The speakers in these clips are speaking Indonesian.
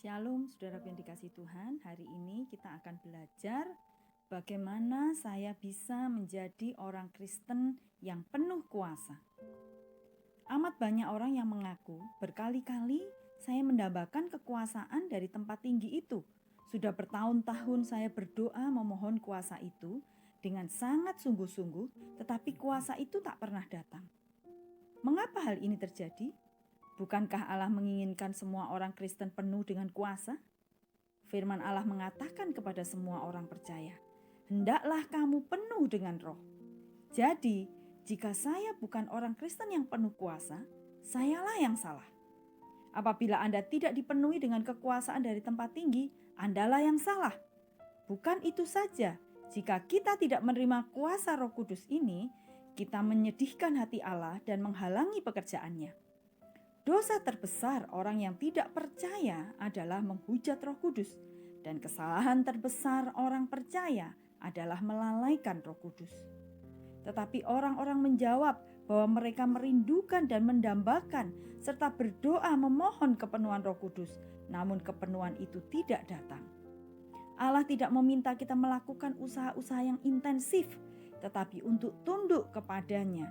Shalom saudara yang dikasih Tuhan, hari ini kita akan belajar bagaimana saya bisa menjadi orang Kristen yang penuh kuasa. Amat banyak orang yang mengaku berkali-kali saya mendambakan kekuasaan dari tempat tinggi itu. Sudah bertahun-tahun saya berdoa memohon kuasa itu dengan sangat sungguh-sungguh, tetapi kuasa itu tak pernah datang. Mengapa hal ini terjadi? Bukankah Allah menginginkan semua orang Kristen penuh dengan kuasa? Firman Allah mengatakan kepada semua orang percaya, "Hendaklah kamu penuh dengan roh." Jadi, jika saya bukan orang Kristen yang penuh kuasa, sayalah yang salah. Apabila Anda tidak dipenuhi dengan kekuasaan dari tempat tinggi, Andalah yang salah. Bukan itu saja, jika kita tidak menerima kuasa Roh Kudus ini, kita menyedihkan hati Allah dan menghalangi pekerjaannya. Dosa terbesar orang yang tidak percaya adalah menghujat Roh Kudus, dan kesalahan terbesar orang percaya adalah melalaikan Roh Kudus. Tetapi orang-orang menjawab bahwa mereka merindukan dan mendambakan serta berdoa memohon kepenuhan Roh Kudus, namun kepenuhan itu tidak datang. Allah tidak meminta kita melakukan usaha-usaha yang intensif, tetapi untuk tunduk kepadanya,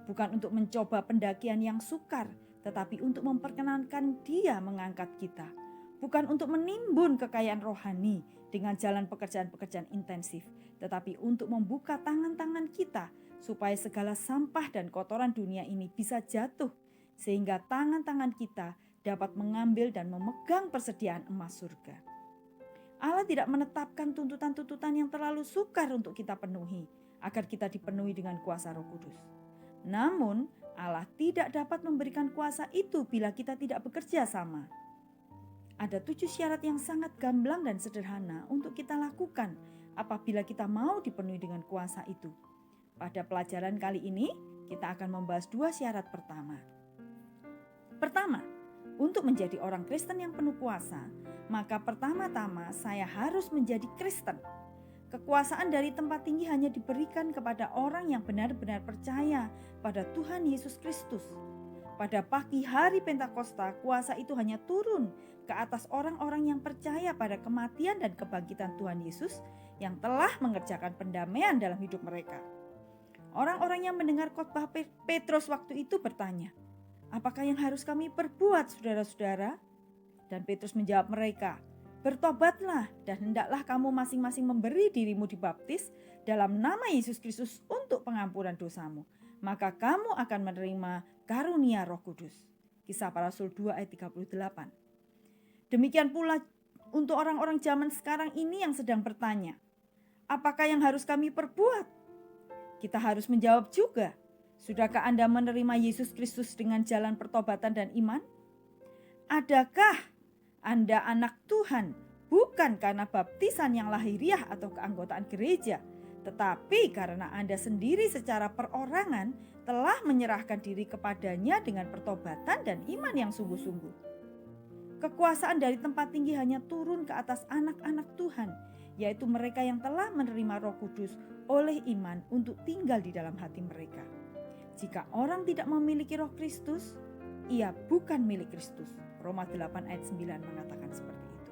bukan untuk mencoba pendakian yang sukar, tetapi untuk memperkenankan Dia mengangkat kita, bukan untuk menimbun kekayaan rohani dengan jalan pekerjaan-pekerjaan intensif, tetapi untuk membuka tangan-tangan kita supaya segala sampah dan kotoran dunia ini bisa jatuh, sehingga tangan-tangan kita dapat mengambil dan memegang persediaan emas surga. Allah tidak menetapkan tuntutan-tuntutan yang terlalu sukar untuk kita penuhi, agar kita dipenuhi dengan kuasa Roh Kudus. Namun, Allah tidak dapat memberikan kuasa itu bila kita tidak bekerja sama. Ada 7 syarat yang sangat gamblang dan sederhana untuk kita lakukan apabila kita mau dipenuhi dengan kuasa itu. Pada pelajaran kali ini, kita akan membahas 2 syarat pertama. Pertama, untuk menjadi orang Kristen yang penuh kuasa, maka pertama-tama saya harus menjadi Kristen. Kekuasaan dari tempat tinggi hanya diberikan kepada orang yang benar-benar percaya pada Tuhan Yesus Kristus. Pada pagi hari Pentakosta, kuasa itu hanya turun ke atas orang-orang yang percaya pada kematian dan kebangkitan Tuhan Yesus yang telah mengerjakan pendamaian dalam hidup mereka. Orang-orang yang mendengar khotbah Petrus waktu itu bertanya, "Apakah yang harus kami perbuat, saudara-saudara?" Dan Petrus menjawab mereka, "Bertobatlah dan hendaklah kamu masing-masing memberi dirimu dibaptis dalam nama Yesus Kristus untuk pengampunan dosamu. Maka kamu akan menerima karunia Roh Kudus." Kisah Para Rasul 2 ayat 38. Demikian pula untuk orang-orang zaman sekarang ini yang sedang bertanya, apakah yang harus kami perbuat? Kita harus menjawab juga, sudahkah Anda menerima Yesus Kristus dengan jalan pertobatan dan iman? Adakah Anda anak Tuhan bukan karena baptisan yang lahiriah atau keanggotaan gereja, tetapi karena Anda sendiri secara perorangan telah menyerahkan diri kepadanya dengan pertobatan dan iman yang sungguh-sungguh. Kekuasaan dari tempat tinggi hanya turun ke atas anak-anak Tuhan, yaitu mereka yang telah menerima Roh Kudus oleh iman untuk tinggal di dalam hati mereka. Jika orang tidak memiliki Roh Kristus, ia bukan milik Kristus. Roma 8 ayat 9 mengatakan seperti itu.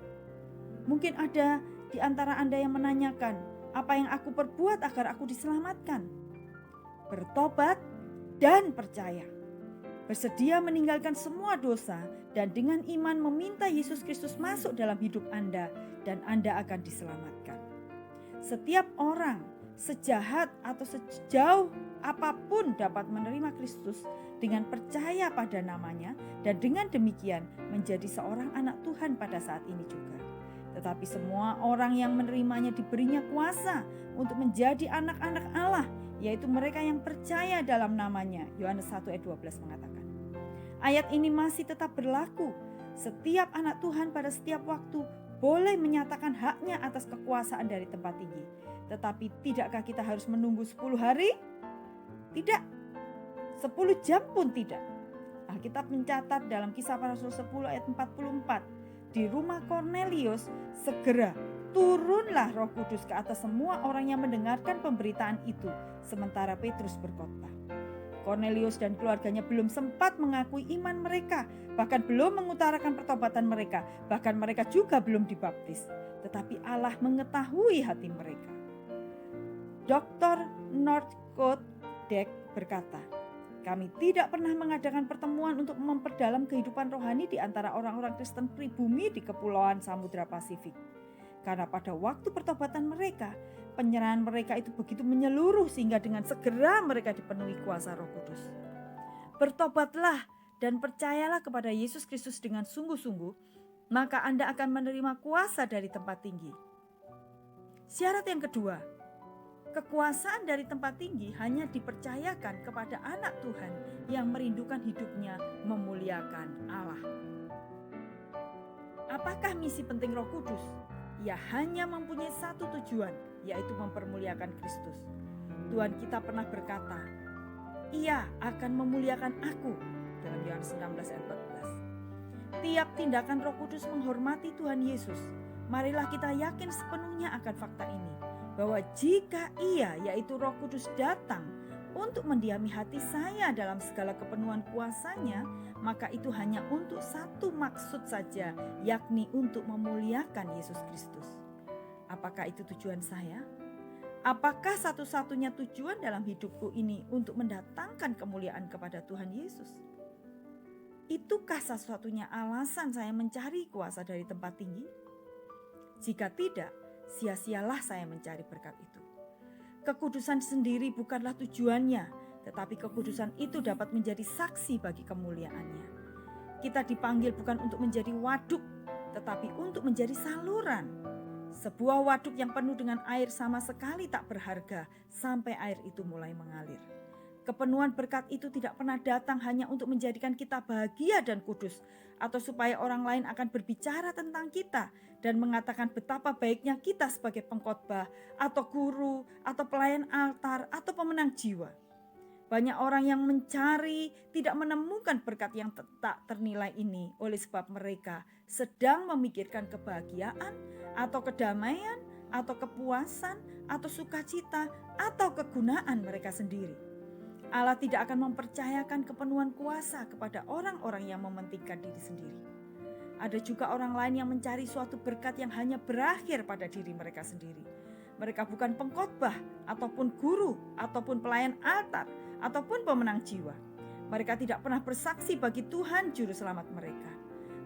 Mungkin ada di antara Anda yang menanyakan, apa yang aku perbuat agar aku diselamatkan? Bertobat dan percaya. Bersedia meninggalkan semua dosa dan dengan iman meminta Yesus Kristus masuk dalam hidup Anda dan Anda akan diselamatkan. Setiap orang, sejahat atau sejauh apapun dapat menerima Kristus dengan percaya pada namanya dan dengan demikian menjadi seorang anak Tuhan pada saat ini juga. Tetapi semua orang yang menerimanya diberinya kuasa untuk menjadi anak-anak Allah, yaitu mereka yang percaya dalam namanya. Yohanes 1 ayat 12 mengatakan. Ayat ini masih tetap berlaku. Setiap anak Tuhan pada setiap waktu boleh menyatakan haknya atas kekuasaan dari tempat tinggi. Tetapi tidakkah kita harus menunggu 10 hari? Tidak. 10 jam pun tidak. Alkitab mencatat dalam Kisah Para Rasul 10 ayat 44. Di rumah Kornelius segera turunlah Roh Kudus ke atas semua orang yang mendengarkan pemberitaan itu sementara Petrus berkhotbah. Kornelius dan keluarganya belum sempat mengakui iman mereka, bahkan belum mengutarakan pertobatan mereka, bahkan mereka juga belum dibaptis. Tetapi Allah mengetahui hati mereka. Dr. Northcote Deck berkata, "Kami tidak pernah mengadakan pertemuan untuk memperdalam kehidupan rohani di antara orang-orang Kristen pribumi di Kepulauan Samudra Pasifik. Karena pada waktu pertobatan mereka, penyerahan mereka itu begitu menyeluruh sehingga dengan segera mereka dipenuhi kuasa Roh Kudus. Bertobatlah dan percayalah kepada Yesus Kristus dengan sungguh-sungguh, maka Anda akan menerima kuasa dari tempat tinggi." Syarat yang kedua, kekuasaan dari tempat tinggi hanya dipercayakan kepada anak Tuhan yang merindukan hidupnya memuliakan Allah. Apakah misi penting Roh Kudus? Ia hanya mempunyai satu tujuan, yaitu mempermuliakan Kristus. Tuhan kita pernah berkata, "Ia akan memuliakan aku," dalam Yohanes 16 ayat 14. Tiap tindakan Roh Kudus menghormati Tuhan Yesus. Marilah kita yakin sepenuhnya akan fakta ini, bahwa jika Ia, yaitu Roh Kudus, datang untuk mendiami hati saya dalam segala kepenuhan kuasa-Nya, maka itu hanya untuk satu maksud saja, yakni untuk memuliakan Yesus Kristus. Apakah itu tujuan saya? Apakah satu-satunya tujuan dalam hidupku ini untuk mendatangkan kemuliaan kepada Tuhan Yesus? Itukah satu-satunya alasan saya mencari kuasa dari tempat tinggi? Jika tidak, sia-sialah saya mencari berkat itu. Kekudusan sendiri bukanlah tujuannya, tetapi kekudusan itu dapat menjadi saksi bagi kemuliaannya. Kita dipanggil bukan untuk menjadi waduk, tetapi untuk menjadi saluran. Sebuah waduk yang penuh dengan air sama sekali tak berharga sampai air itu mulai mengalir. Kepenuhan berkat itu tidak pernah datang hanya untuk menjadikan kita bahagia dan kudus, atau supaya orang lain akan berbicara tentang kita dan mengatakan betapa baiknya kita sebagai pengkhotbah atau guru atau pelayan altar atau pemenang jiwa. Banyak orang yang mencari tidak menemukan berkat yang tak ternilai ini oleh sebab mereka sedang memikirkan kebahagiaan atau kedamaian atau kepuasan atau sukacita atau kegunaan mereka sendiri. Allah tidak akan mempercayakan kepenuhan kuasa kepada orang-orang yang mementingkan diri sendiri. Ada juga orang lain yang mencari suatu berkat yang hanya berakhir pada diri mereka sendiri. Mereka bukan pengkhotbah ataupun guru ataupun pelayan altar ataupun pemenang jiwa. Mereka tidak pernah bersaksi bagi Tuhan juru selamat mereka.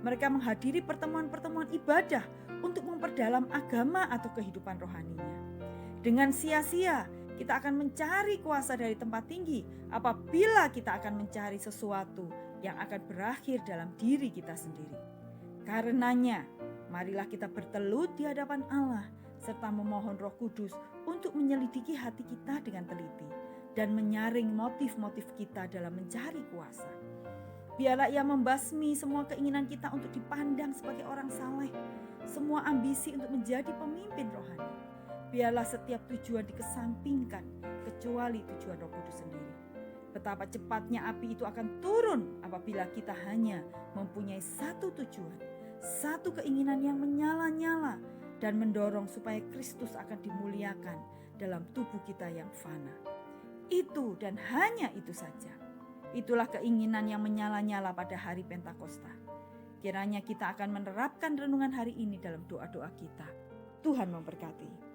Mereka menghadiri pertemuan-pertemuan ibadah untuk memperdalam agama atau kehidupan rohaninya. Dengan sia-sia kita akan mencari kuasa dari tempat tinggi apabila kita akan mencari sesuatu yang akan berakhir dalam diri kita sendiri. Karenanya, marilah kita bertelut di hadapan Allah serta memohon Roh Kudus untuk menyelidiki hati kita dengan teliti dan menyaring motif-motif kita dalam mencari kuasa. Biarlah Ia membasmi semua keinginan kita untuk dipandang sebagai orang saleh, semua ambisi untuk menjadi pemimpin rohani. Biarlah setiap tujuan dikesampingkan kecuali tujuan Roh Kudus sendiri. Betapa cepatnya api itu akan turun apabila kita hanya mempunyai satu tujuan, satu keinginan yang menyala-nyala dan mendorong supaya Kristus akan dimuliakan dalam tubuh kita yang fana. Itu dan hanya itu saja. Itulah keinginan yang menyala-nyala pada hari Pentakosta. Kiranya kita akan menerapkan renungan hari ini dalam doa-doa kita. Tuhan memberkati.